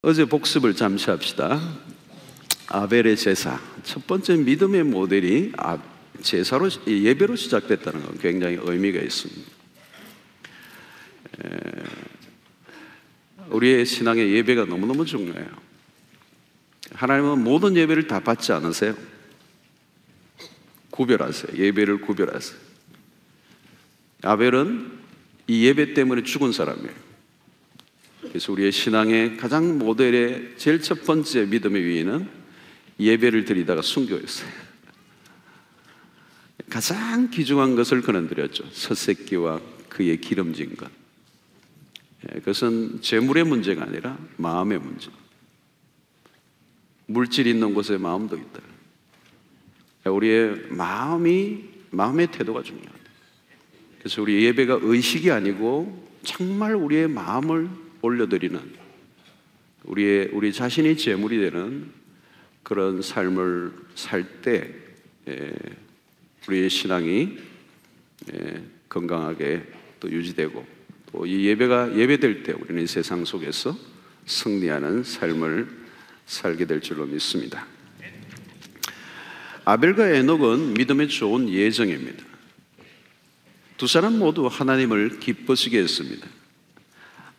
어제 복습을 잠시 합시다. 아벨의 제사, 첫 번째 믿음의 모델이 제사로, 예배로 시작됐다는 건 굉장히 의미가 있습니다. 우리의 신앙의 예배가 너무너무 중요해요. 하나님은 모든 예배를 다 받지 않으세요. 구별하세요. 예배를 구별하세요. 아벨은 이 예배 때문에 죽은 사람이에요. 그래서 우리의 신앙의 가장 모델의 제일 첫 번째 믿음의 위에는 예배를 드리다가 순교했어요. 가장 귀중한 것을 그는 드렸죠. 첫 새끼와 그의 기름진 것. 그것은 재물의 문제가 아니라 마음의 문제. 물질이 있는 곳에 마음도 있다. 우리의 마음의 태도가 중요하다. 그래서 우리 예배가 의식이 아니고 정말 우리의 마음을 올려드리는, 우리 자신이 제물이 되는 그런 삶을 살 때 우리의 신앙이 건강하게 또 유지되고, 또 이 예배가 예배될 때 우리는 이 세상 속에서 승리하는 삶을 살게 될 줄로 믿습니다. 아벨과 에녹은 믿음의 좋은 예정입니다. 두 사람 모두 하나님을 기쁘시게 했습니다.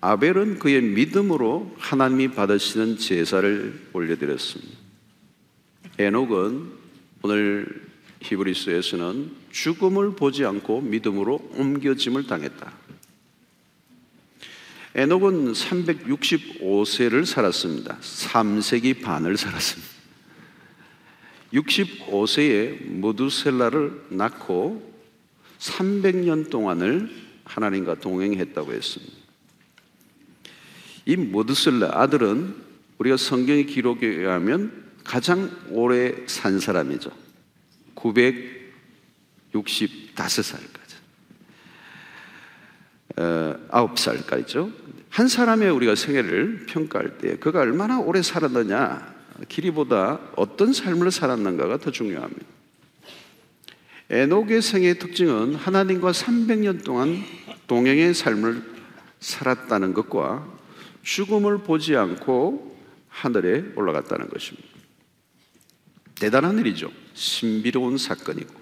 아벨은 그의 믿음으로 하나님이 받으시는 제사를 올려드렸습니다. 에녹은 오늘 히브리서에서는 죽음을 보지 않고 믿음으로 옮겨짐을 당했다. 에녹은 365세를 살았습니다. 3세기 반을 살았습니다. 65세에 무두셀라를 낳고 300년 동안을 하나님과 동행했다고 했습니다. 이 무두셀라 아들은 우리가 성경의 기록에 의하면 가장 오래 산 사람이죠. 965살까지. 9살까지죠. 한 사람의 우리가 생애를 평가할 때 그가 얼마나 오래 살았느냐, 길이보다 어떤 삶을 살았는가가 더 중요합니다. 에녹의 생애의 특징은 하나님과 300년 동안 동행의 삶을 살았다는 것과 죽음을 보지 않고 하늘에 올라갔다는 것입니다. 대단한 일이죠. 신비로운 사건이고,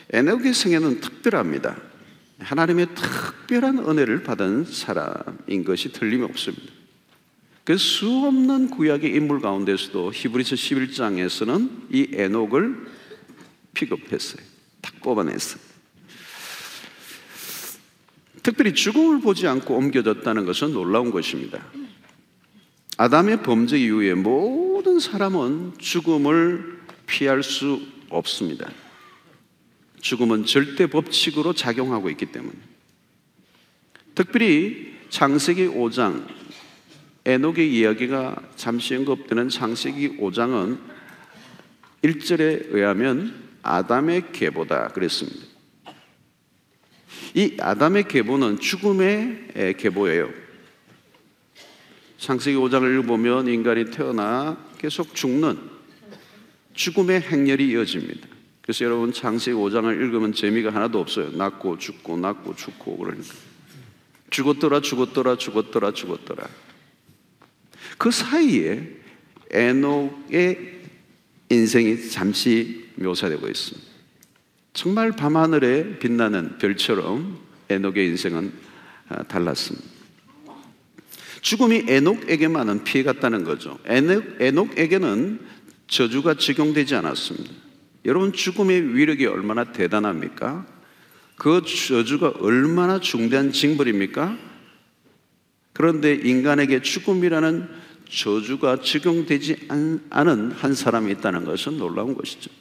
에녹의 생애는 특별합니다. 하나님의 특별한 은혜를 받은 사람인 것이 틀림없습니다. 그 수없는 구약의 인물 가운데서도 히브리서 11장에서는 이 에녹을 픽업했어요. 딱 뽑아냈어요. 특별히 죽음을 보지 않고 옮겨졌다는 것은 놀라운 것입니다. 아담의 범죄 이후에 모든 사람은 죽음을 피할 수 없습니다. 죽음은 절대 법칙으로 작용하고 있기 때문에. 특별히 창세기 5장, 에녹의 이야기가 잠시 언급되는 창세기 5장은 1절에 의하면 아담의 계보다 그랬습니다. 이 아담의 계보는 죽음의 계보예요. 창세기 5장을 읽어보면 인간이 태어나 계속 죽는 죽음의 행렬이 이어집니다. 그래서 여러분 창세기 5장을 읽으면 재미가 하나도 없어요. 낳고 죽고 낳고 죽고 그러니까 죽었더라 죽었더라 죽었더라 죽었더라. 그 사이에 에녹의 인생이 잠시 묘사되고 있습니다. 정말 밤하늘에 빛나는 별처럼 에녹의 인생은 달랐습니다. 죽음이 에녹에게만은 피해갔다는 거죠. 에녹에게는 저주가 적용되지 않았습니다. 여러분, 죽음의 위력이 얼마나 대단합니까? 그 저주가 얼마나 중대한 징벌입니까? 그런데 인간에게 죽음이라는 저주가 적용되지 않은 한 사람이 있다는 것은 놀라운 것이죠.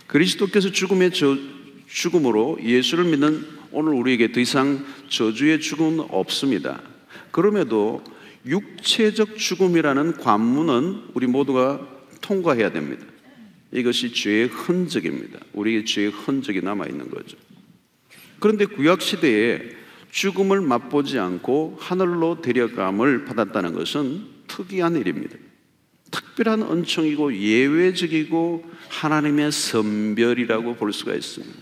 그리스도께서 죽음으로 예수를 믿는 오늘 우리에게 더 이상 저주의 죽음은 없습니다. 그럼에도 육체적 죽음이라는 관문은 우리 모두가 통과해야 됩니다. 이것이 죄의 흔적입니다. 우리의 죄의 흔적이 남아있는 거죠. 그런데 구약시대에 죽음을 맛보지 않고 하늘로 데려감을 받았다는 것은 특이한 일입니다. 특별한 은총이고 예외적이고 하나님의 선별이라고 볼 수가 있습니다.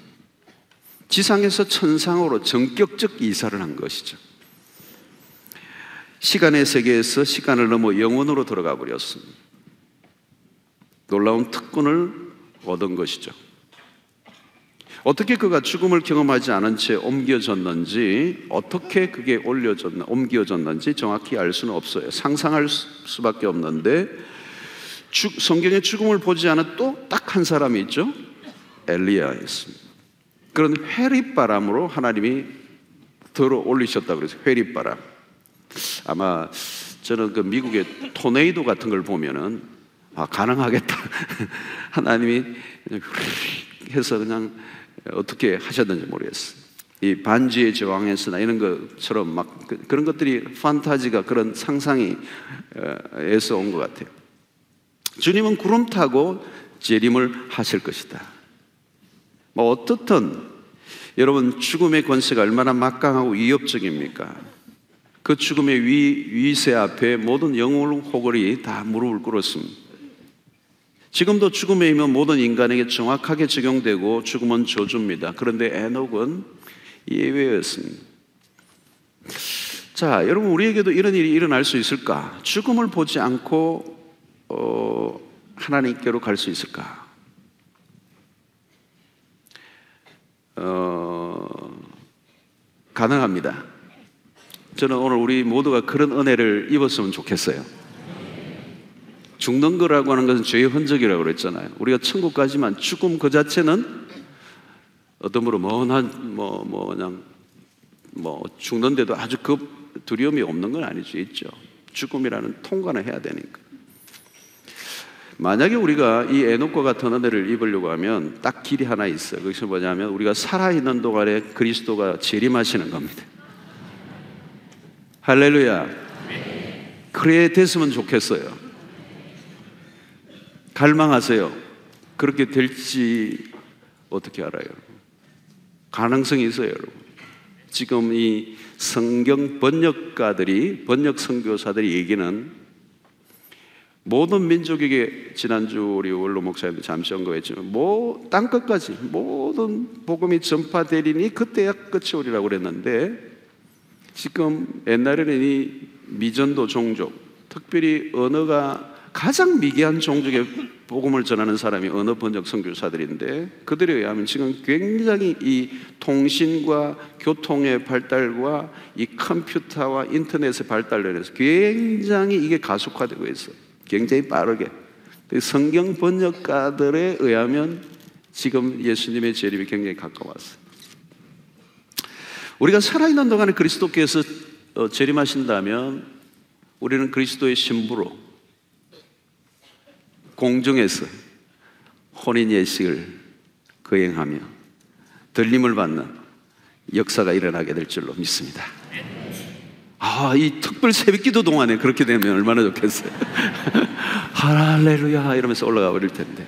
지상에서 천상으로 전격적 이사를 한 것이죠. 시간의 세계에서 시간을 넘어 영원으로 들어가 버렸습니다. 놀라운 특권을 얻은 것이죠. 어떻게 그가 죽음을 경험하지 않은 채 옮겨졌는지, 어떻게 그게 옮겨졌는지 정확히 알 수는 없어요. 상상할 수밖에 없는데, 성경에 죽음을 보지 않은 또 딱 한 사람이 있죠. 엘리야였습니다. 그런 회립바람으로 하나님이 들어 올리셨다고 그래서 회립바람. 아마 저는 그 미국의 토네이도 같은 걸 보면은 가능하겠다. 하나님이 해서 그냥 어떻게 하셨는지 모르겠어요. 이 반지의 제왕에서나 이런 것처럼 막 그런 것들이 판타지가 그런 상상이 에서 온 것 같아요. 주님은 구름 타고 재림을 하실 것이다. 뭐 어떻든 여러분, 죽음의 권세가 얼마나 막강하고 위협적입니까? 그 죽음의 위세 앞에 모든 영혼 호걸이 다 무릎을 꿇었습니다. 지금도 죽음에 임한 모든 인간에게 정확하게 적용되고 죽음은 저주입니다. 그런데 에녹은 예외였습니다. 자, 여러분, 우리에게도 이런 일이 일어날 수 있을까? 죽음을 보지 않고 하나님께로 갈 수 있을까? 가능합니다. 저는 오늘 우리 모두가 그런 은혜를 입었으면 좋겠어요. 죽는 거라고 하는 것은 죄의 흔적이라고 그랬잖아요. 우리가 천국 가지만 죽음 그 자체는 어떠므로 그냥 죽는데도 아주 두려움이 없는 건 아니죠. 있죠. 죽음이라는 통과는 해야 되니까. 만약에 우리가 이 에녹과 같은 은혜를 입으려고 하면 딱 길이 하나 있어요. 그것이 뭐냐면 우리가 살아있는 동안에 그리스도가 재림하시는 겁니다. 할렐루야. 그래 됐으면 좋겠어요. 갈망하세요. 그렇게 될지 어떻게 알아요? 가능성이 있어요, 여러분. 지금 이 성경 번역 선교사들이 얘기는 모든 민족에게, 지난주 우리 원로 목사님도 잠시 언급했지만 땅끝까지 모든 복음이 전파되리니 그때야 끝이 오리라고 그랬는데, 지금 옛날에는 이 미전도 종족, 특별히 언어가 가장 미개한 종족의 복음을 전하는 사람이 언어 번역 선교사들인데, 그들에 의하면 지금 굉장히 이 통신과 교통의 발달과 이 컴퓨터와 인터넷의 발달로 인해서 굉장히 이게 가속화되고 있어요. 굉장히 빠르게. 성경 번역가들에 의하면 지금 예수님의 재림이 굉장히 가까웠어요. 우리가 살아있는 동안에 그리스도께서 재림하신다면 우리는 그리스도의 신부로 공중에서 혼인 예식을 거행하며 들림을 받는 역사가 일어나게 될 줄로 믿습니다. 이 특별 새벽기도 동안에 그렇게 되면 얼마나 좋겠어요. 할렐루야 이러면서 올라가 버릴 텐데.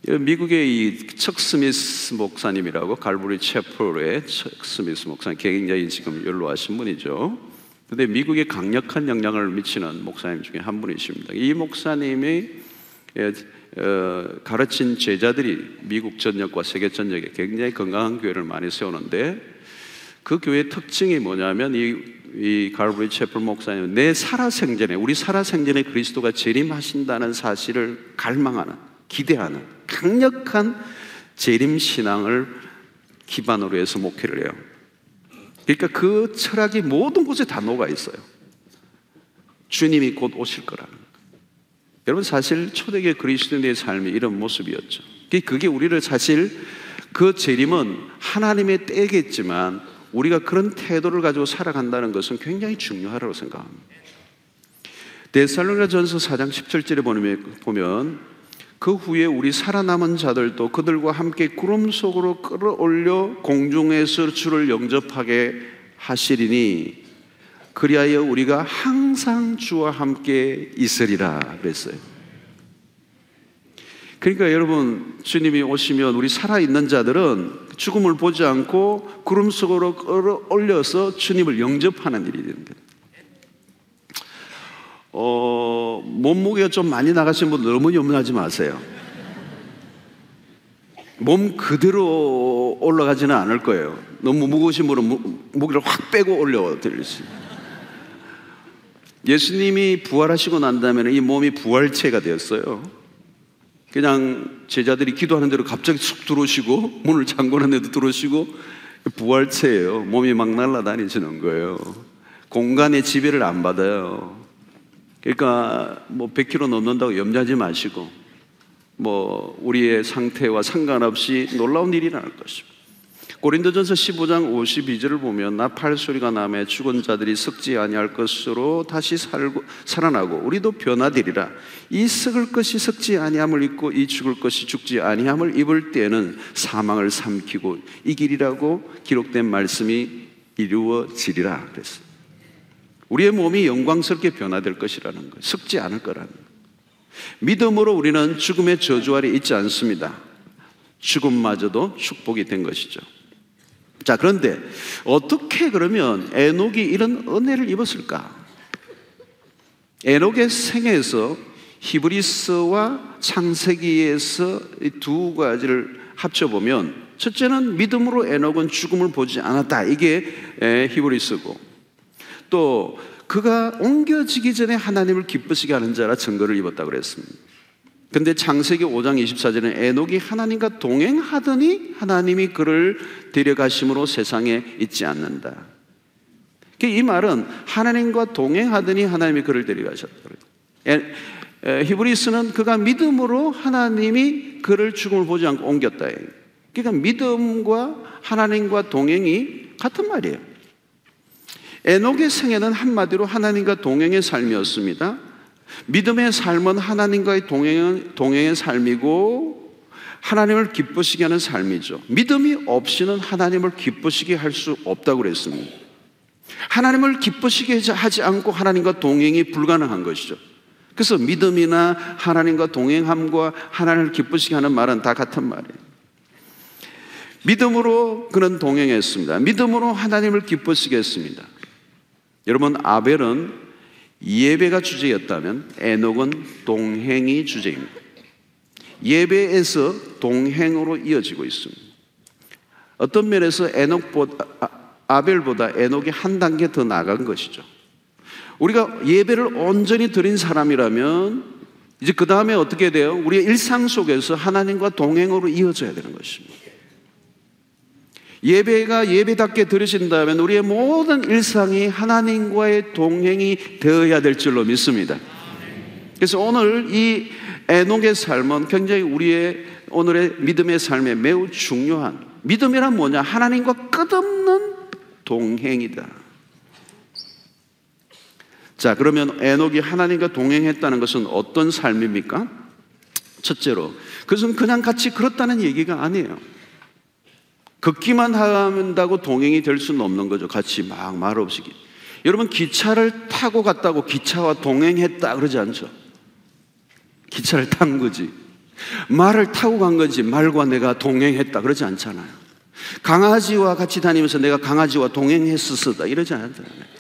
미국의 이 척 스미스 목사님이라고, 갈보리 채플의 척 스미스 목사님, 굉장히 지금 연로하신 분이죠. 근데 미국에 강력한 영향을 미치는 목사님 중에 한 분이십니다. 이 목사님이 가르친 제자들이 미국 전역과 세계 전역에 굉장히 건강한 교회를 많이 세우는데, 그 교회의 특징이 뭐냐면 이 갈보리 채플 목사님은 우리 살아생전에 그리스도가 재림하신다는 사실을 갈망하는, 기대하는 강력한 재림신앙을 기반으로 해서 목회를 해요. 그러니까 그 철학이 모든 곳에 다 녹아 있어요. 주님이 곧 오실 거라는 거예요. 여러분, 사실 초대교회 그리스도인의 삶이 이런 모습이었죠. 그게 우리를 사실, 그 재림은 하나님의 때겠지만 우리가 그런 태도를 가지고 살아간다는 것은 굉장히 중요하다고 생각합니다. 데살로니가전서 4장 17절에 보면 그 후에 우리 살아남은 자들도 그들과 함께 구름 속으로 끌어올려 공중에서 주를 영접하게 하시리니 그리하여 우리가 항상 주와 함께 있으리라 그랬어요. 그러니까 여러분, 주님이 오시면 우리 살아있는 자들은 죽음을 보지 않고 구름 속으로 끌어올려서 주님을 영접하는 일이 됩니다. 몸무게가 좀 많이 나가신 분들 너무 염려하지 마세요. 몸 그대로 올라가지는 않을 거예요. 너무 무거우신 분은 무게를 확 빼고 올려드릴 수 있어요. 예수님이 부활하시고 난 다음에는 이 몸이 부활체가 되었어요. 그냥 제자들이 기도하는 대로 갑자기 쑥 들어오시고 문을 잠궈놨는데도 들어오시고 부활체예요. 몸이 막 날아다니시는 거예요. 공간의 지배를 안 받아요. 그러니까 뭐 100kg 넘는다고 염려하지 마시고 뭐 우리의 상태와 상관없이 놀라운 일이 일어날 것입니다. 고린도전서 15장 52절을 보면 나팔 소리가 나매 죽은 자들이 썩지 아니할 것으로 다시 살아나고 우리도 변화되리라. 이 썩을 것이 썩지 아니함을 입고 이 죽을 것이 죽지 아니함을 입을 때에는 사망을 삼키고 이기리라고 기록된 말씀이 이루어지리라 그랬어요. 우리의 몸이 영광스럽게 변화될 것이라는 거예요. 썩지 않을 거라는 거예요. 믿음으로 우리는 죽음의 저주 아래 있지 않습니다. 죽음마저도 축복이 된 것이죠. 자, 그런데 어떻게 그러면 에녹이 이런 은혜를 입었을까? 에녹의 생애에서 히브리서와 창세기에서 이 두 가지를 합쳐보면 첫째는 믿음으로 에녹은 죽음을 보지 않았다. 이게 히브리서고, 또 그가 옮겨지기 전에 하나님을 기쁘시게 하는 자라 증거를 입었다고 그랬습니다. 근데 창세기 5장 24절에는 에녹이 하나님과 동행하더니 하나님이 그를 데려가심으로 세상에 있지 않는다. 이 말은 하나님과 동행하더니 하나님이 그를 데려가셨다. 히브리서는 그가 믿음으로 하나님이 그를 죽음을 보지 않고 옮겼다. 그러니까 믿음과 하나님과 동행이 같은 말이에요. 에녹의 생애는 한마디로 하나님과 동행의 삶이었습니다. 믿음의 삶은 하나님과의 동행의 삶이고 하나님을 기쁘시게 하는 삶이죠. 믿음이 없이는 하나님을 기쁘시게 할 수 없다고 그랬습니다. 하나님을 기쁘시게 하지 않고 하나님과 동행이 불가능한 것이죠. 그래서 믿음이나 하나님과 동행함과 하나님을 기쁘시게 하는 말은 다 같은 말이에요. 믿음으로 그는 동행했습니다. 믿음으로 하나님을 기쁘시게 했습니다. 여러분, 아벨은 예배가 주제였다면 에녹은 동행이 주제입니다. 예배에서 동행으로 이어지고 있습니다. 어떤 면에서 아벨보다 에녹이 한 단계 더 나간 것이죠. 우리가 예배를 온전히 드린 사람이라면 이제 그 다음에 어떻게 돼요? 우리의 일상 속에서 하나님과 동행으로 이어져야 되는 것입니다. 예배가 예배답게 드려진다면 우리의 모든 일상이 하나님과의 동행이 되어야 될 줄로 믿습니다. 그래서 오늘 이 에녹의 삶은 굉장히 우리의 오늘의 믿음의 삶에 매우 중요한, 믿음이란 뭐냐? 하나님과 끝없는 동행이다. 자, 그러면 에녹이 하나님과 동행했다는 것은 어떤 삶입니까? 첫째로, 그것은 그냥 같이 걸었다는 얘기가 아니에요. 걷기만 한다고 동행이 될 수는 없는 거죠. 같이 막 말 없이. 여러분, 기차를 타고 갔다고 기차와 동행했다 그러지 않죠. 기차를 탄 거지. 말을 타고 간 거지 말과 내가 동행했다 그러지 않잖아요. 강아지와 같이 다니면서 내가 강아지와 동행했었다 이러지 않잖아요.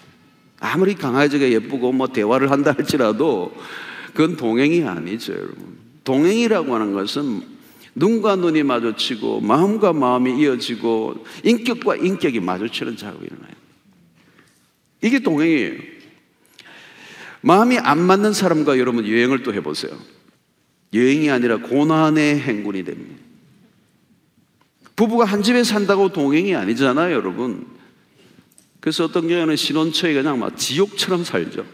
아무리 강아지가 예쁘고 뭐 대화를 한다 할지라도 그건 동행이 아니죠, 여러분. 동행이라고 하는 것은 눈과 눈이 마주치고 마음과 마음이 이어지고 인격과 인격이 마주치는 작업이 일어나요. 이게 동행이에요. 마음이 안 맞는 사람과 여러분 여행을 또 해보세요. 여행이 아니라 고난의 행군이 됩니다. 부부가 한 집에 산다고 동행이 아니잖아요, 여러분. 그래서 어떤 경우에는 신혼 초에 그냥 막 지옥처럼 살죠.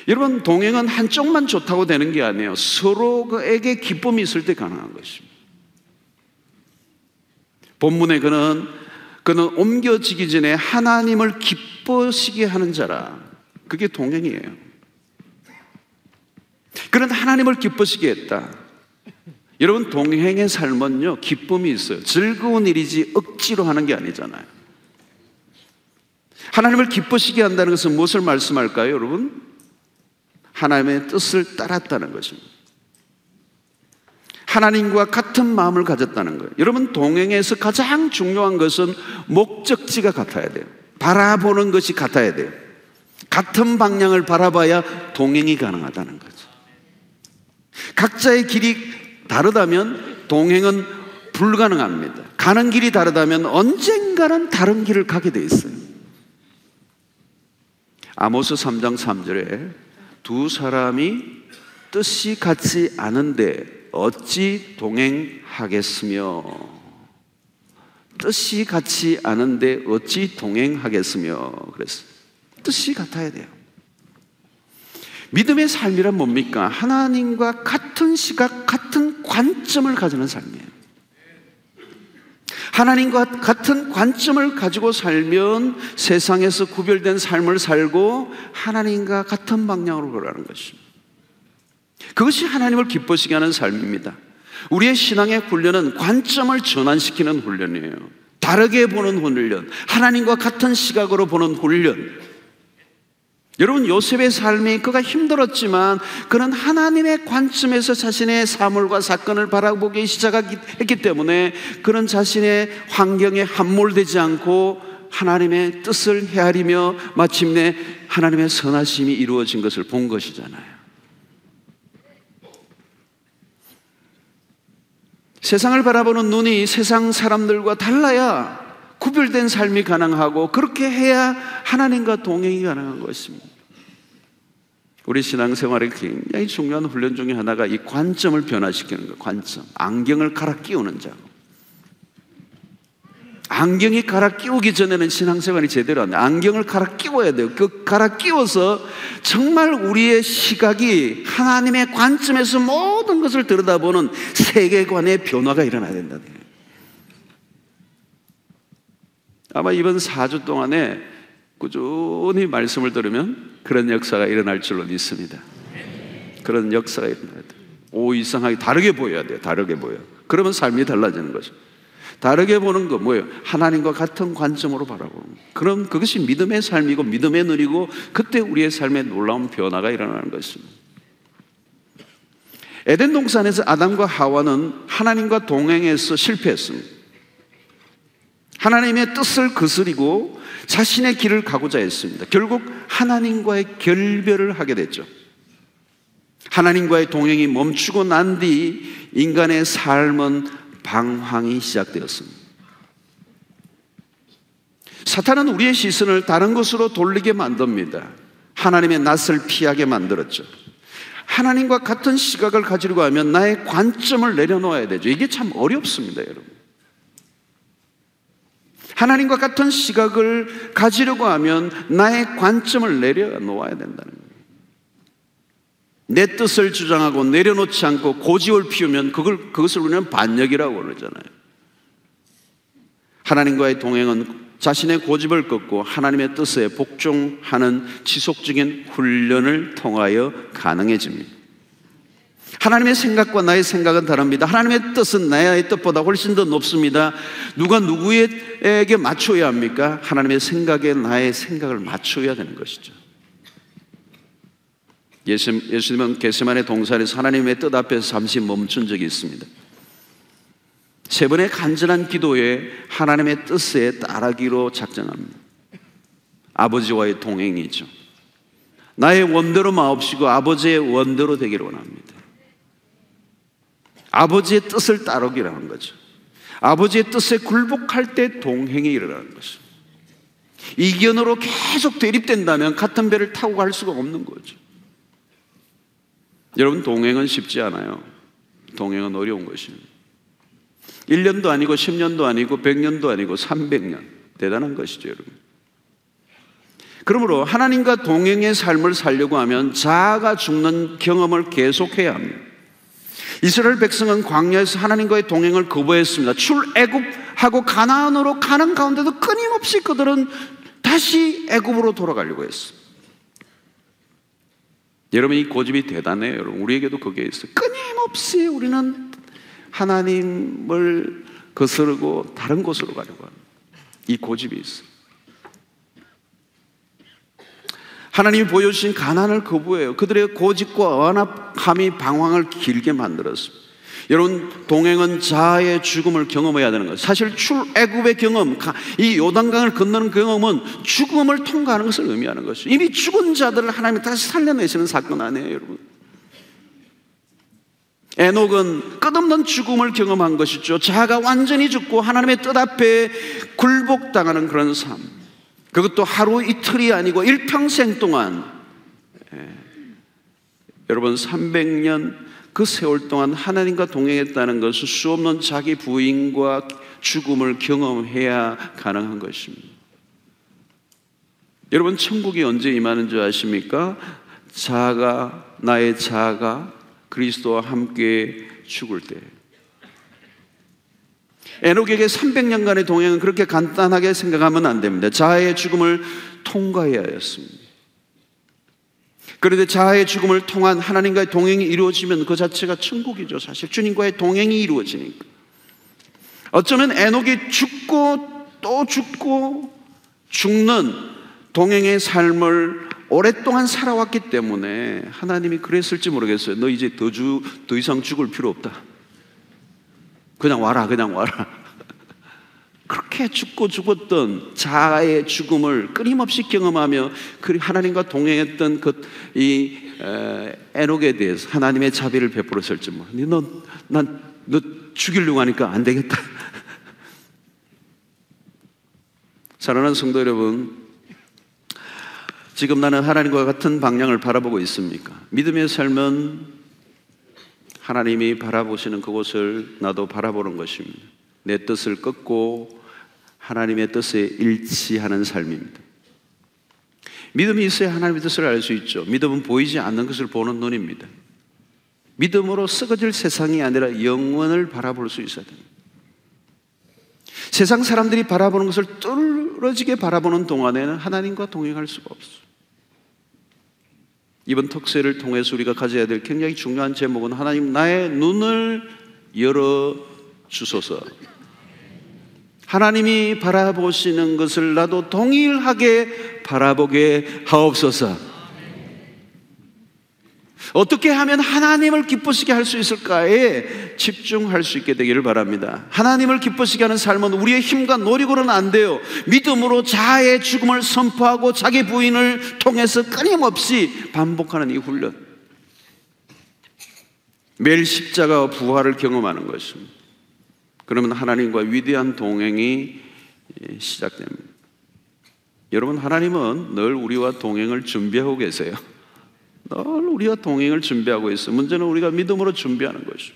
여러분, 동행은 한쪽만 좋다고 되는 게 아니에요. 서로에게 기쁨이 있을 때 가능한 것입니다. 본문에 그는 옮겨지기 전에 하나님을 기쁘시게 하는 자라. 그게 동행이에요. 그는 하나님을 기쁘시게 했다. 여러분, 동행의 삶은요, 기쁨이 있어요. 즐거운 일이지 억지로 하는 게 아니잖아요. 하나님을 기쁘시게 한다는 것은 무엇을 말씀할까요, 여러분? 하나님의 뜻을 따랐다는 것입니다. 하나님과 같은 마음을 가졌다는 거예요. 여러분, 동행에서 가장 중요한 것은 목적지가 같아야 돼요. 바라보는 것이 같아야 돼요. 같은 방향을 바라봐야 동행이 가능하다는 거죠. 각자의 길이 다르다면 동행은 불가능합니다. 가는 길이 다르다면 언젠가는 다른 길을 가게 돼 있어요. 아모스 3장 3절에 두 사람이 뜻이 같지 않은데 어찌 동행하겠으며, 뜻이 같지 않은데 어찌 동행하겠으며 그랬어요. 뜻이 같아야 돼요. 믿음의 삶이란 뭡니까? 하나님과 같은 시각, 같은 관점을 가지는 삶이에요. 하나님과 같은 관점을 가지고 살면 세상에서 구별된 삶을 살고 하나님과 같은 방향으로 걸어가는 것입니다. 그것이 하나님을 기쁘시게 하는 삶입니다. 우리의 신앙의 훈련은 관점을 전환시키는 훈련이에요. 다르게 보는 훈련, 하나님과 같은 시각으로 보는 훈련. 여러분, 요셉의 삶이 그가 힘들었지만 그는 하나님의 관점에서 자신의 사물과 사건을 바라보기 시작했기 때문에 그는 자신의 환경에 함몰되지 않고 하나님의 뜻을 헤아리며 마침내 하나님의 선하심이 이루어진 것을 본 것이잖아요. 세상을 바라보는 눈이 세상 사람들과 달라야 구별된 삶이 가능하고, 그렇게 해야 하나님과 동행이 가능한 것입니다. 우리 신앙생활에 굉장히 중요한 훈련 중에 하나가 이 관점을 변화시키는 거예요. 관점. 안경을 갈아 끼우는 작업. 안경이 갈아 끼우기 전에는 신앙생활이 제대로 안 돼요. 안경을 갈아 끼워야 돼요. 그 갈아 끼워서 정말 우리의 시각이 하나님의 관점에서 모든 것을 들여다보는 세계관의 변화가 일어나야 된다. 아마 이번 4주 동안에 꾸준히 말씀을 들으면 그런 역사가 일어날 줄로 믿습니다. 그런 역사가 일어나야 돼요. 오, 이상하게 다르게 보여야 돼요. 다르게 보여. 그러면 삶이 달라지는 거죠. 다르게 보는 거 뭐예요? 하나님과 같은 관점으로 바라보는 거. 그럼 그것이 믿음의 삶이고 믿음의 눈이고, 그때 우리의 삶에 놀라운 변화가 일어나는 것입니다. 에덴 동산에서 아담과 하와는 하나님과 동행해서 실패했습니다. 하나님의 뜻을 거스리고 자신의 길을 가고자 했습니다. 결국 하나님과의 결별을 하게 됐죠. 하나님과의 동행이 멈추고 난 뒤 인간의 삶은 방황이 시작되었습니다. 사탄은 우리의 시선을 다른 곳으로 돌리게 만듭니다. 하나님의 낯을 피하게 만들었죠. 하나님과 같은 시각을 가지려고 하면 나의 관점을 내려놓아야 되죠. 이게 참 어렵습니다, 여러분. 하나님과 같은 시각을 가지려고 하면 나의 관점을 내려놓아야 된다는 거예요. 내 뜻을 주장하고 내려놓지 않고 고집을 피우면 그것을 우리는 반역이라고 그러잖아요. 하나님과의 동행은 자신의 고집을 꺾고 하나님의 뜻에 복종하는 지속적인 훈련을 통하여 가능해집니다. 하나님의 생각과 나의 생각은 다릅니다. 하나님의 뜻은 나의 뜻보다 훨씬 더 높습니다. 누가 누구에게 맞춰야 합니까? 하나님의 생각에 나의 생각을 맞춰야 되는 것이죠. 예수님은 겟세마네 동산에서 하나님의 뜻 앞에서 잠시 멈춘 적이 있습니다. 3번의 간절한 기도에 하나님의 뜻에 따르기로 작정합니다. 아버지와의 동행이죠. 나의 원대로 마옵시고 아버지의 원대로 되기를 원합니다. 아버지의 뜻을 따르기라는 거죠. 아버지의 뜻에 굴복할 때 동행이 일어나는 것입니다. 이견으로 계속 대립된다면 같은 배를 타고 갈 수가 없는 거죠. 여러분, 동행은 쉽지 않아요. 동행은 어려운 것입니다. 1년도 아니고 10년도 아니고 100년도 아니고 300년. 대단한 것이죠, 여러분. 그러므로 하나님과 동행의 삶을 살려고 하면 자아가 죽는 경험을 계속해야 합니다. 이스라엘 백성은 광야에서 하나님과의 동행을 거부했습니다. 출애굽하고 가나안으로 가는 가운데도 끊임없이 그들은 다시 애굽으로 돌아가려고 했습니다. 여러분, 이 고집이 대단해요. 여러분, 우리에게도 그게 있어요. 끊임없이 우리는 하나님을 거스르고 다른 곳으로 가려고 합니다. 이 고집이 있어요. 하나님이 보여주신 가난을 거부해요. 그들의 고집과 완악함이 방황을 길게 만들었습니다. 여러분, 동행은 자아의 죽음을 경험해야 되는 거예요. 사실 출애굽의 경험, 이 요단강을 건너는 경험은 죽음을 통과하는 것을 의미하는 것이죠. 이미 죽은 자들을 하나님이 다시 살려내시는 사건 아니에요, 여러분. 에녹은 끝없는 죽음을 경험한 것이죠. 자아가 완전히 죽고 하나님의 뜻 앞에 굴복당하는 그런 삶. 그것도 하루 이틀이 아니고 일평생 동안, 여러분 300년 그 세월 동안 하나님과 동행했다는 것은 수없는 자기 부인과 죽음을 경험해야 가능한 것입니다. 여러분 천국이 언제 임하는 줄 아십니까? 나의 자아가 그리스도와 함께 죽을 때. 에녹에게 300년간의 동행은 그렇게 간단하게 생각하면 안 됩니다. 자아의 죽음을 통과해야 했습니다. 그런데 자아의 죽음을 통한 하나님과의 동행이 이루어지면 그 자체가 천국이죠. 사실 주님과의 동행이 이루어지니까. 어쩌면 에녹이 죽고 또 죽고 죽는 동행의 삶을 오랫동안 살아왔기 때문에 하나님이 그랬을지 모르겠어요. 너 이제 더 이상 죽을 필요 없다. 그냥 와라. 그렇게 죽고 죽었던 자아의 죽음을 끊임없이 경험하며 하나님과 동행했던 이 에녹에 대해서 하나님의 자비를 베풀었을지 모르겠어요. 너 죽이려고 하니까 안 되겠다. 사랑하는 성도 여러분, 지금 나는 하나님과 같은 방향을 바라보고 있습니까? 믿음의 삶은 하나님이 바라보시는 그곳을 나도 바라보는 것입니다. 내 뜻을 꺾고 하나님의 뜻에 일치하는 삶입니다. 믿음이 있어야 하나님의 뜻을 알 수 있죠. 믿음은 보이지 않는 것을 보는 눈입니다. 믿음으로 썩어질 세상이 아니라 영원을 바라볼 수 있어야 됩니다. 세상 사람들이 바라보는 것을 뚫어지게 바라보는 동안에는 하나님과 동행할 수가 없어요. 이번 특세를 통해서 우리가 가져야 될 굉장히 중요한 제목은 하나님 나의 눈을 열어주소서. 하나님이 바라보시는 것을 나도 동일하게 바라보게 하옵소서. 어떻게 하면 하나님을 기쁘시게 할 수 있을까에 집중할 수 있게 되기를 바랍니다. 하나님을 기쁘시게 하는 삶은 우리의 힘과 노력으로는 안 돼요. 믿음으로 자아의 죽음을 선포하고 자기 부인을 통해서 끊임없이 반복하는 이 훈련, 매일 십자가와 부활을 경험하는 것입니다. 그러면 하나님과 위대한 동행이 시작됩니다. 여러분, 하나님은 늘 우리와 동행을 준비하고 계세요. 늘 우리와 동행을 준비하고 있어요. 문제는 우리가 믿음으로 준비하는 것이죠.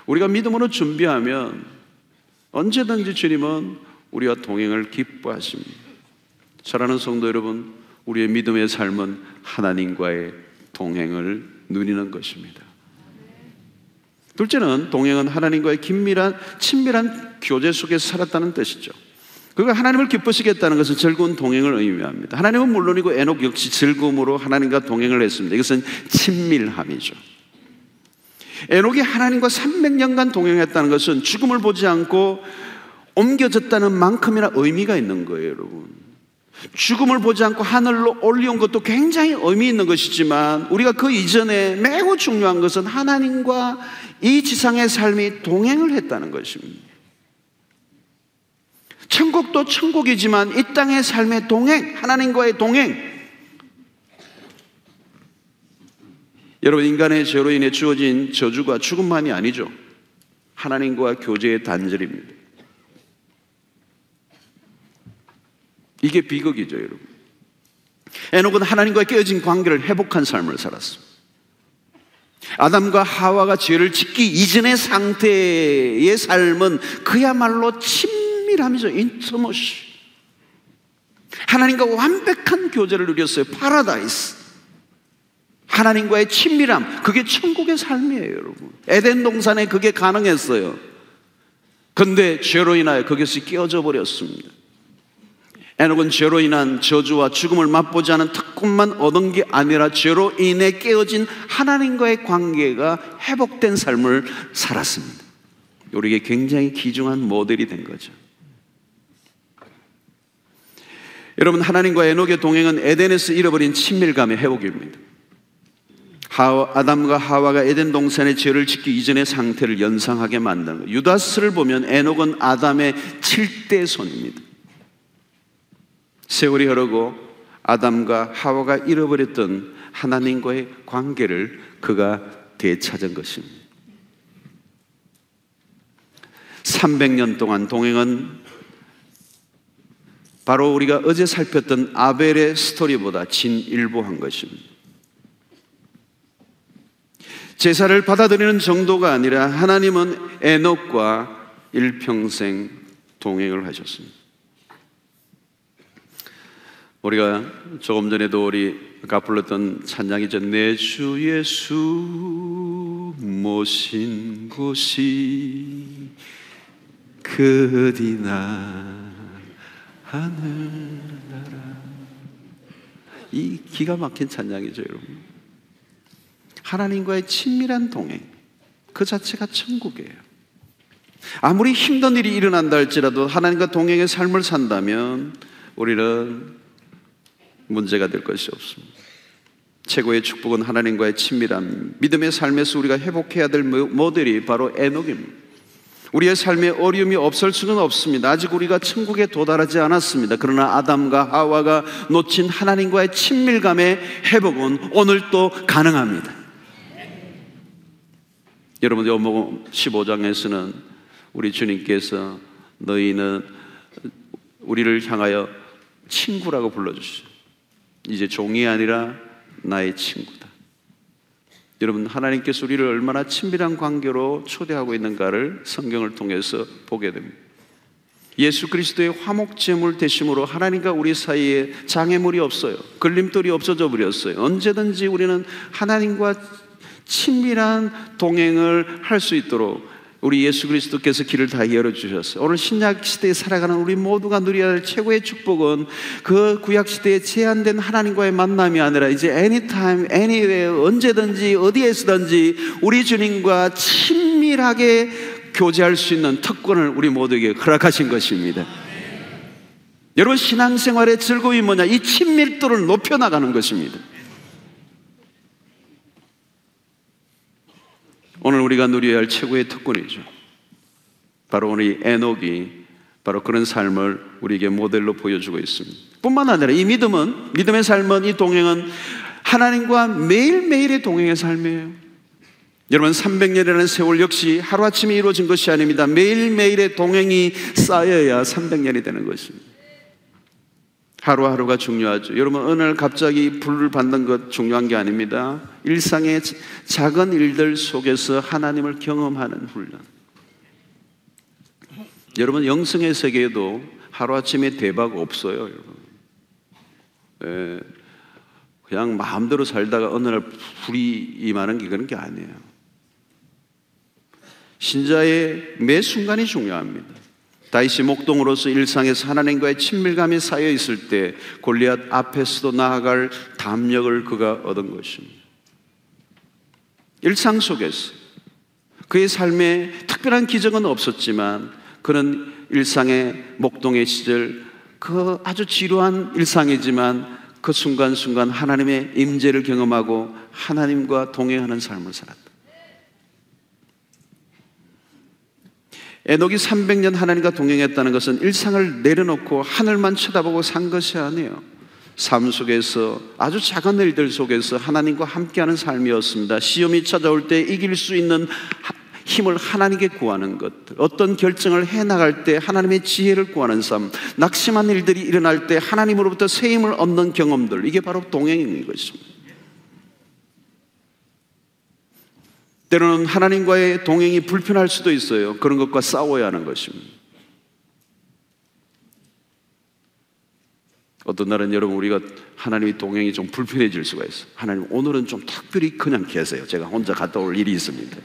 우리가 믿음으로 준비하면 언제든지 주님은 우리와 동행을 기뻐하십니다. 사랑하는 성도 여러분, 우리의 믿음의 삶은 하나님과의 동행을 누리는 것입니다. 둘째는 동행은 하나님과의 친밀한 교제 속에서 살았다는 뜻이죠. 그가 하나님을 기쁘시겠다는 것은 즐거운 동행을 의미합니다. 하나님은 물론이고 에녹 역시 즐거움으로 하나님과 동행을 했습니다. 이것은 친밀함이죠. 에녹이 하나님과 300년간 동행했다는 것은 죽음을 보지 않고 옮겨졌다는 만큼이나 의미가 있는 거예요, 여러분. 죽음을 보지 않고 하늘로 올려온 것도 굉장히 의미 있는 것이지만 우리가 그 이전에 매우 중요한 것은 하나님과 이 지상의 삶이 동행을 했다는 것입니다. 천국도 천국이지만 이 땅의 삶의 동행, 하나님과의 동행. 여러분, 인간의 죄로 인해 주어진 저주가 죽음만이 아니죠. 하나님과 교제의 단절입니다. 이게 비극이죠, 여러분. 에녹은 하나님과 깨어진 관계를 회복한 삶을 살았습니다. 아담과 하와가 죄를 짓기 이전의 상태의 삶은 그야말로 친밀함이죠. 인티머시. 하나님과 완벽한 교제를 누렸어요. 파라다이스. 하나님과의 친밀함, 그게 천국의 삶이에요, 여러분. 에덴 동산에 그게 가능했어요. 그런데 죄로 인하여 거기서 깨어져 버렸습니다. 에녹은 죄로 인한 저주와 죽음을 맛보지 않은 특권만 얻은 게 아니라 죄로 인해 깨어진 하나님과의 관계가 회복된 삶을 살았습니다. 우리에게 굉장히 귀중한 모델이 된 거죠. 여러분, 하나님과 에녹의 동행은 에덴에서 잃어버린 친밀감의 회복입니다. 아담과 하와가 에덴 동산의 죄를 짓기 이전의 상태를 연상하게 만든 거예요. 유다스를 보면 에녹은 아담의 7대 손입니다. 세월이 흐르고 아담과 하와가 잃어버렸던 하나님과의 관계를 그가 되찾은 것입니다. 300년 동안 동행은 바로 우리가 어제 살폈던 아벨의 스토리보다 진일보한 것입니다. 제사를 받아들이는 정도가 아니라 하나님은 에녹과 일평생 동행을 하셨습니다. 우리가 조금 전에도 우리 아까 불렀던 찬양이죠. 내 주 예수 모신 곳이 그 어디나 하늘나라. 이 기가 막힌 찬양이죠, 여러분. 하나님과의 친밀한 동행, 그 자체가 천국이에요. 아무리 힘든 일이 일어난다 할지라도 하나님과 동행의 삶을 산다면 우리는 문제가 될 것이 없습니다. 최고의 축복은 하나님과의 친밀함, 믿음의 삶에서 우리가 회복해야 될 모델이 바로 에녹입니다. 우리의 삶에 어려움이 없을 수는 없습니다. 아직 우리가 천국에 도달하지 않았습니다. 그러나 아담과 하와가 놓친 하나님과의 친밀감의 회복은 오늘 또 가능합니다. 여러분, 요한복음 15장에서는 우리 주님께서 너희는 우리를 향하여 친구라고 불러주시죠. 이제 종이 아니라 나의 친구다. 여러분, 하나님께서 우리를 얼마나 친밀한 관계로 초대하고 있는가를 성경을 통해서 보게 됩니다. 예수 그리스도의 화목제물 되심으로 하나님과 우리 사이에 장애물이 없어요. 걸림돌이 없어져 버렸어요. 언제든지 우리는 하나님과 친밀한 동행을 할 수 있도록 우리 예수 그리스도께서 길을 다 열어주셨어요. 오늘 신약 시대에 살아가는 우리 모두가 누려야 할 최고의 축복은 그 구약 시대에 제한된 하나님과의 만남이 아니라 이제 anytime, anywhere, 언제든지 어디에서든지 우리 주님과 친밀하게 교제할 수 있는 특권을 우리 모두에게 허락하신 것입니다. 여러분, 신앙생활의 즐거움이 뭐냐? 이 친밀도를 높여나가는 것입니다. 오늘 우리가 누려야 할 최고의 특권이죠. 바로 오늘 에녹이 바로 그런 삶을 우리에게 모델로 보여주고 있습니다. 뿐만 아니라 이 믿음의 삶은, 이 동행은 하나님과 매일매일의 동행의 삶이에요. 여러분, 300년이라는 세월 역시 하루아침에 이루어진 것이 아닙니다. 매일매일의 동행이 쌓여야 300년이 되는 것입니다. 하루하루가 중요하죠. 여러분, 어느 날 갑자기 불을 받는 것 중요한 게 아닙니다. 일상의 작은 일들 속에서 하나님을 경험하는 훈련. 여러분, 영성의 세계에도 하루아침에 대박 없어요, 여러분. 그냥 마음대로 살다가 어느 날 불이 임하는 게 그런 게 아니에요. 신자의 매 순간이 중요합니다. 다윗이 목동으로서 일상에서 하나님과의 친밀감이 쌓여 있을 때 골리앗 앞에서도 나아갈 담력을 그가 얻은 것입니다. 일상 속에서 그의 삶에 특별한 기적은 없었지만 그는 일상의 목동의 시절, 그 아주 지루한 일상이지만 그 순간순간 하나님의 임재를 경험하고 하나님과 동행하는 삶을 살았다. 에녹이 300년 하나님과 동행했다는 것은 일상을 내려놓고 하늘만 쳐다보고 산 것이 아니에요. 삶 속에서 아주 작은 일들 속에서 하나님과 함께하는 삶이었습니다. 시험이 찾아올 때 이길 수 있는 힘을 하나님께 구하는 것들, 어떤 결정을 해나갈 때 하나님의 지혜를 구하는 삶, 낙심한 일들이 일어날 때 하나님으로부터 새 힘을 얻는 경험들, 이게 바로 동행인 것입니다. 때로는 하나님과의 동행이 불편할 수도 있어요. 그런 것과 싸워야 하는 것입니다. 어떤 날은 여러분, 우리가 하나님의 동행이 좀 불편해질 수가 있어요. 하나님, 오늘은 좀 특별히 그냥 계세요. 제가 혼자 갔다 올 일이 있습니다.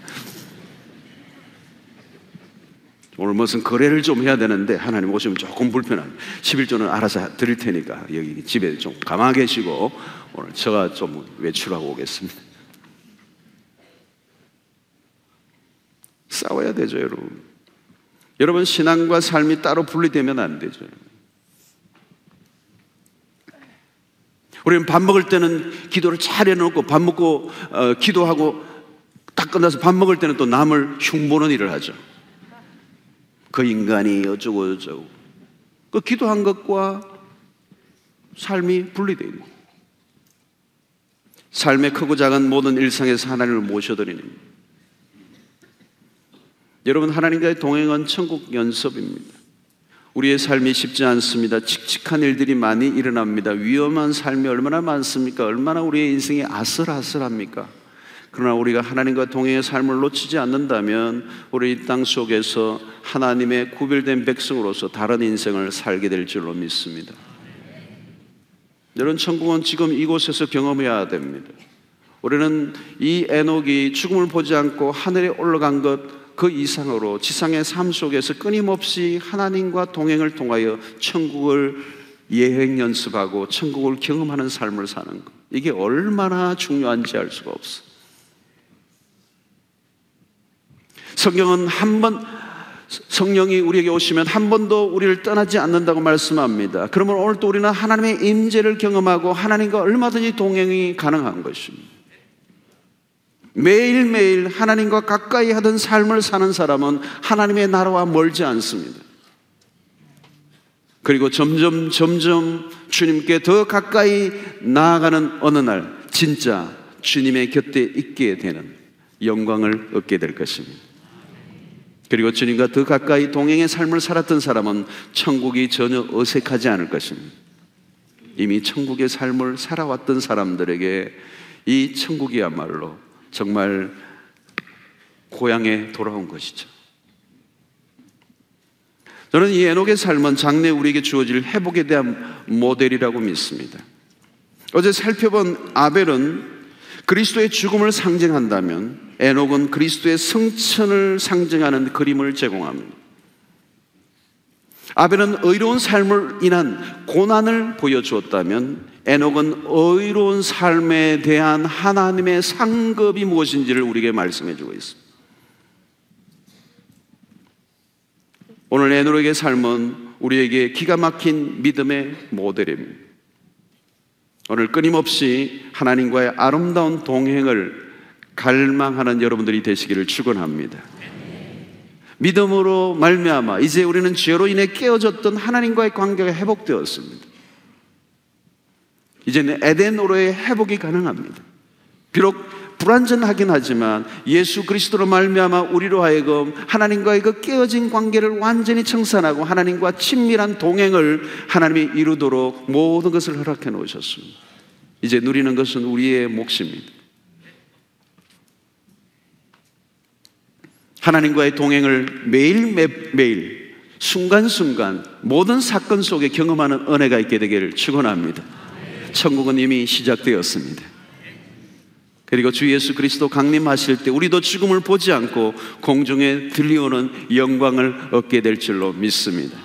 오늘 무슨 거래를 좀 해야 되는데 하나님 오시면 조금 불편합니다. 11조는 알아서 드릴 테니까 여기 집에 좀 가만히 계시고 오늘 제가 좀 외출하고 오겠습니다. 싸워야 되죠, 여러분. 여러분, 신앙과 삶이 따로 분리되면 안 되죠. 우리는 밥 먹을 때는 기도를 잘 해놓고 밥 먹고 기도하고 딱 끝나서 밥 먹을 때는 또 남을 흉보는 일을 하죠. 그 인간이 어쩌고 저쩌고. 그 기도한 것과 삶이 분리되어 있는 거예요. 삶의 크고 작은 모든 일상에서 하나님을 모셔드리는 거예요. 여러분, 하나님과의 동행은 천국 연습입니다. 우리의 삶이 쉽지 않습니다. 칙칙한 일들이 많이 일어납니다. 위험한 삶이 얼마나 많습니까? 얼마나 우리의 인생이 아슬아슬합니까? 그러나 우리가 하나님과 동행의 삶을 놓치지 않는다면 우리 이 땅 속에서 하나님의 구별된 백성으로서 다른 인생을 살게 될 줄로 믿습니다. 여러분, 천국은 지금 이곳에서 경험해야 됩니다. 우리는 이 에녹이 죽음을 보지 않고 하늘에 올라간 것 그 이상으로 지상의 삶 속에서 끊임없이 하나님과 동행을 통하여 천국을 예행 연습하고 천국을 경험하는 삶을 사는 것, 이게 얼마나 중요한지 알 수가 없어. 성경은 성령이 우리에게 오시면 한 번도 우리를 떠나지 않는다고 말씀합니다. 그러면 오늘 또 우리는 하나님의 임재를 경험하고 하나님과 얼마든지 동행이 가능한 것입니다. 매일매일 하나님과 가까이 하던 삶을 사는 사람은 하나님의 나라와 멀지 않습니다. 그리고 점점 주님께 더 가까이 나아가는 어느 날 진짜 주님의 곁에 있게 되는 영광을 얻게 될 것입니다. 그리고 주님과 더 가까이 동행의 삶을 살았던 사람은 천국이 전혀 어색하지 않을 것입니다. 이미 천국의 삶을 살아왔던 사람들에게 이 천국이야말로 정말 고향에 돌아온 것이죠. 저는 이 에녹의 삶은 장래 우리에게 주어질 회복에 대한 모델이라고 믿습니다. 어제 살펴본 아벨은 그리스도의 죽음을 상징한다면 에녹은 그리스도의 성천을 상징하는 그림을 제공합니다. 아벨은 의로운 삶을 인한 고난을 보여주었다면 에녹은 의로운 삶에 대한 하나님의 상급이 무엇인지를 우리에게 말씀해 주고 있습니다. 오늘 에녹의 삶은 우리에게 기가 막힌 믿음의 모델입니다. 오늘 끊임없이 하나님과의 아름다운 동행을 갈망하는 여러분들이 되시기를 축원합니다. 믿음으로 말미암아 이제 우리는 죄로 인해 깨어졌던 하나님과의 관계가 회복되었습니다. 이제는 에덴으로의 회복이 가능합니다. 비록 불완전하긴 하지만 예수 그리스도로 말미암아 우리로 하여금 하나님과의 그 깨어진 관계를 완전히 청산하고 하나님과 친밀한 동행을 하나님이 이루도록 모든 것을 허락해 놓으셨습니다. 이제 누리는 것은 우리의 몫입니다. 하나님과의 동행을 매일매일 순간순간 모든 사건 속에 경험하는 은혜가 있게 되기를 축원합니다. 천국은 이미 시작되었습니다. 그리고 주 예수 그리스도 강림하실 때 우리도 죽음을 보지 않고 공중에 들려오는 영광을 얻게 될 줄로 믿습니다.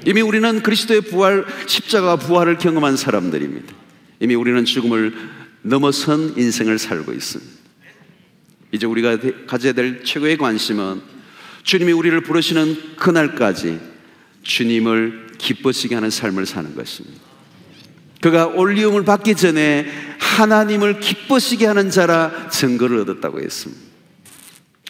이미 우리는 그리스도의 부활, 십자가 부활을 경험한 사람들입니다. 이미 우리는 죽음을 넘어선 인생을 살고 있습니다. 이제 우리가 가져야 될 최고의 관심은 주님이 우리를 부르시는 그날까지 주님을 기쁘시게 하는 삶을 사는 것입니다. 그가 올리움을 받기 전에 하나님을 기쁘시게 하는 자라 증거를 얻었다고 했습니다.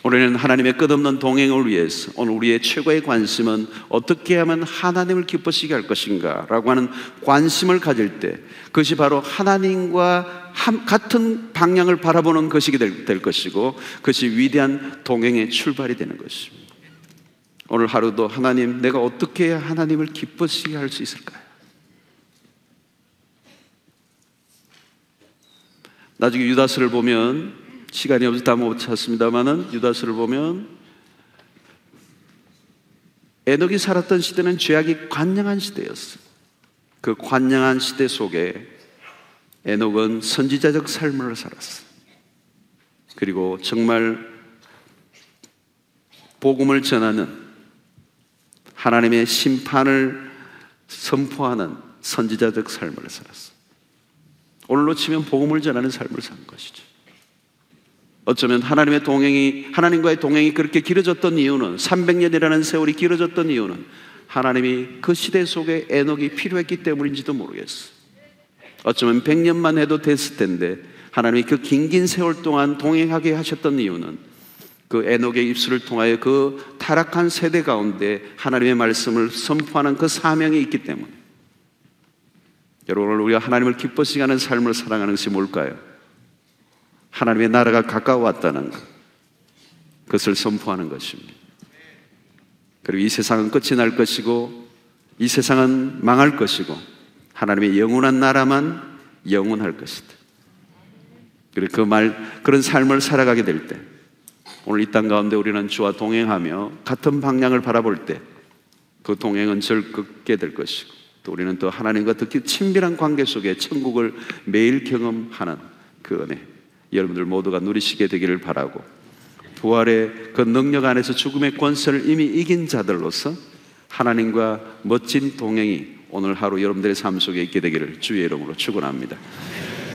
오늘은 하나님의 끝없는 동행을 위해서 오늘 우리의 최고의 관심은 어떻게 하면 하나님을 기쁘시게 할 것인가 라고 하는 관심을 가질 때 그것이 바로 하나님과 같은 방향을 바라보는 것이 될 것이고 그것이 위대한 동행의 출발이 되는 것입니다. 오늘 하루도 하나님, 내가 어떻게 해야 하나님을 기쁘시게 할 수 있을까요? 나중에 유다서를 보면 시간이 없어서 다 못 찾습니다만은 유다서를 보면 에녹이 살았던 시대는 죄악이 관영한 시대였어요. 그 관영한 시대 속에 에녹은 선지자적 삶을 살았어요. 그리고 정말 복음을 전하는 하나님의 심판을 선포하는 선지자적 삶을 살았어요. 오늘로 치면 복음을 전하는 삶을 산 것이죠. 어쩌면 하나님과의 동행이 그렇게 길어졌던 이유는 300년이라는 세월이 길어졌던 이유는 하나님이 그 시대 속에 에녹이 필요했기 때문인지도 모르겠어요. 어쩌면 100년만 해도 됐을 텐데 하나님이 그 긴 세월 동안 동행하게 하셨던 이유는 그 에녹의 입술을 통하여 그 타락한 세대 가운데 하나님의 말씀을 선포하는 그 사명이 있기 때문에. 여러분, 오늘 우리가 하나님을 기쁘시게 하는 삶을 살아가는 것이 뭘까요? 하나님의 나라가 가까워왔다는 것, 그것을 선포하는 것입니다. 그리고 이 세상은 끝이 날 것이고 이 세상은 망할 것이고 하나님의 영원한 나라만 영원할 것이다. 그리고 그런 삶을 살아가게 될 때, 오늘 이 땅 가운데 우리는 주와 동행하며 같은 방향을 바라볼 때 그 동행은 즐겁게 될 것이고, 또 우리는 또 하나님과 특히 친밀한 관계 속에 천국을 매일 경험하는 그 은혜, 여러분들 모두가 누리시게 되기를 바라고, 부활의 그 능력 안에서 죽음의 권세를 이미 이긴 자들로서 하나님과 멋진 동행이 오늘 하루 여러분들의 삶 속에 있게 되기를 주의 이름으로 축원합니다.